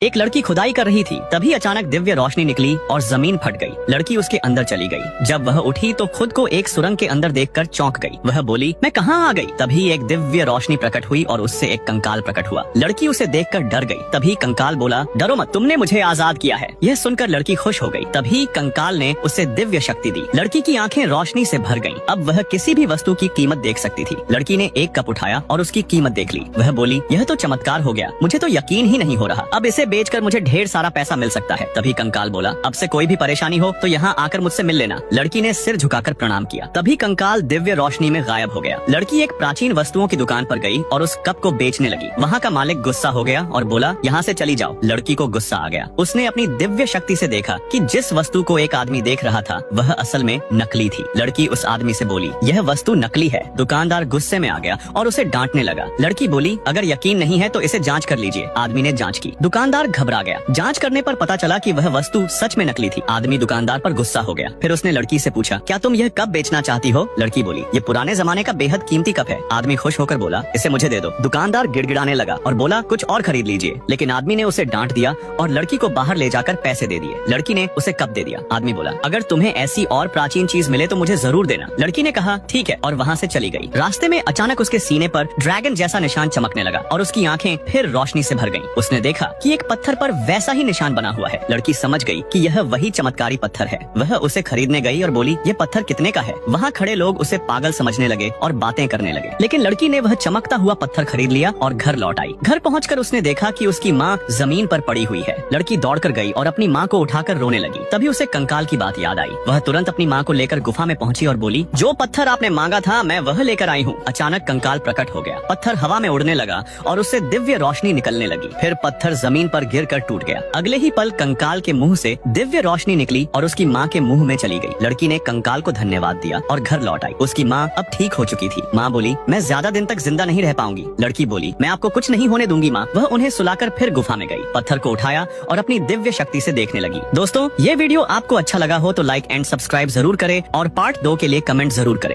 एक लड़की खुदाई कर रही थी, तभी अचानक दिव्य रोशनी निकली और जमीन फट गई। लड़की उसके अंदर चली गई। जब वह उठी तो खुद को एक सुरंग के अंदर देखकर चौंक गई। वह बोली, मैं कहाँ आ गई? तभी एक दिव्य रोशनी प्रकट हुई और उससे एक कंकाल प्रकट हुआ। लड़की उसे देखकर डर गई। तभी कंकाल बोला, डरो मत, तुमने मुझे आजाद किया है। यह सुनकर लड़की खुश हो गई। तभी कंकाल ने उसे दिव्य शक्ति दी। लड़की की आंखें रोशनी से भर गईं। अब वह किसी भी वस्तु की कीमत देख सकती थी। लड़की ने एक कप उठाया और उसकी कीमत देख ली। वह बोली, यह तो चमत्कार हो गया, मुझे तो यकीन ही नहीं हो रहा। अब इसे बेचकर मुझे ढेर सारा पैसा मिल सकता है। तभी कंकाल बोला, अब से कोई भी परेशानी हो तो यहाँ आकर मुझसे मिल लेना। लड़की ने सिर झुकाकर प्रणाम किया। तभी कंकाल दिव्य रोशनी में गायब हो गया। लड़की एक प्राचीन वस्तुओं की दुकान पर गई और उस कप को बेचने लगी। वहाँ का मालिक गुस्सा हो गया और बोला, यहाँ से चली जाओ। लड़की को गुस्सा आ गया। उसने अपनी दिव्य शक्ति से देखा कि जिस वस्तु को एक आदमी देख रहा था वह असल में नकली थी। लड़की उस आदमी से बोली, यह वस्तु नकली है। दुकानदार गुस्से में आ गया और उसे डांटने लगा। लड़की बोली, अगर यकीन नहीं है तो इसे जाँच कर लीजिए। आदमी ने जाँच की। दुकानदार घबरा गया। जांच करने पर पता चला कि वह वस्तु सच में नकली थी। आदमी दुकानदार पर गुस्सा हो गया। फिर उसने लड़की से पूछा, क्या तुम यह कप बेचना चाहती हो? लड़की बोली, ये पुराने जमाने का बेहद कीमती कप है। आदमी खुश होकर बोला, इसे मुझे दे दो। दुकानदार गिड़गिड़ाने लगा और बोला, कुछ और खरीद लीजिए। लेकिन आदमी ने उसे डांट दिया और लड़की को बाहर ले जाकर पैसे दे दिए। लड़की ने उसे कप दे दिया। आदमी बोला, अगर तुम्हें ऐसी और प्राचीन चीज मिले तो मुझे जरूर देना। लड़की ने कहा, ठीक है, और वहाँ से चली गई। रास्ते में अचानक उसके सीने पर ड्रैगन जैसा निशान चमकने लगा और उसकी आंखें फिर रोशनी से भर गईं। उसने देखा कि एक पत्थर पर वैसा ही निशान बना हुआ है। लड़की समझ गई कि यह वही चमत्कारी पत्थर है। वह उसे खरीदने गई और बोली, ये पत्थर कितने का है? वहाँ खड़े लोग उसे पागल समझने लगे और बातें करने लगे। लेकिन लड़की ने वह चमकता हुआ पत्थर खरीद लिया और घर लौट आई। घर पहुंचकर उसने देखा कि उसकी माँ जमीन पर पड़ी हुई है। लड़की दौड़कर गई और अपनी माँ को उठाकर रोने लगी। तभी उसे कंकाल की बात याद आई। वह तुरंत अपनी माँ को लेकर गुफा में पहुंची और बोली, जो पत्थर आपने मांगा था मैं वह लेकर आई हूँ। अचानक कंकाल प्रकट हो गया। पत्थर हवा में उड़ने लगा और उससे दिव्य रोशनी निकलने लगी। फिर पत्थर जमीन पर गिरकर टूट गया। अगले ही पल कंकाल के मुंह से दिव्य रोशनी निकली और उसकी माँ के मुंह में चली गई। लड़की ने कंकाल को धन्यवाद दिया और घर लौट आई। उसकी माँ अब ठीक हो चुकी थी। माँ बोली, मैं ज्यादा दिन तक जिंदा नहीं रह पाऊंगी। लड़की बोली, मैं आपको कुछ नहीं होने दूंगी माँ। वह उन्हें सुलाकर फिर गुफा में गई। पत्थर को उठाया और अपनी दिव्य शक्ति से देखने लगी। दोस्तों, ये वीडियो आपको अच्छा लगा हो तो लाइक एंड सब्सक्राइब जरूर करें और पार्ट 2 के लिए कमेंट जरूर करें।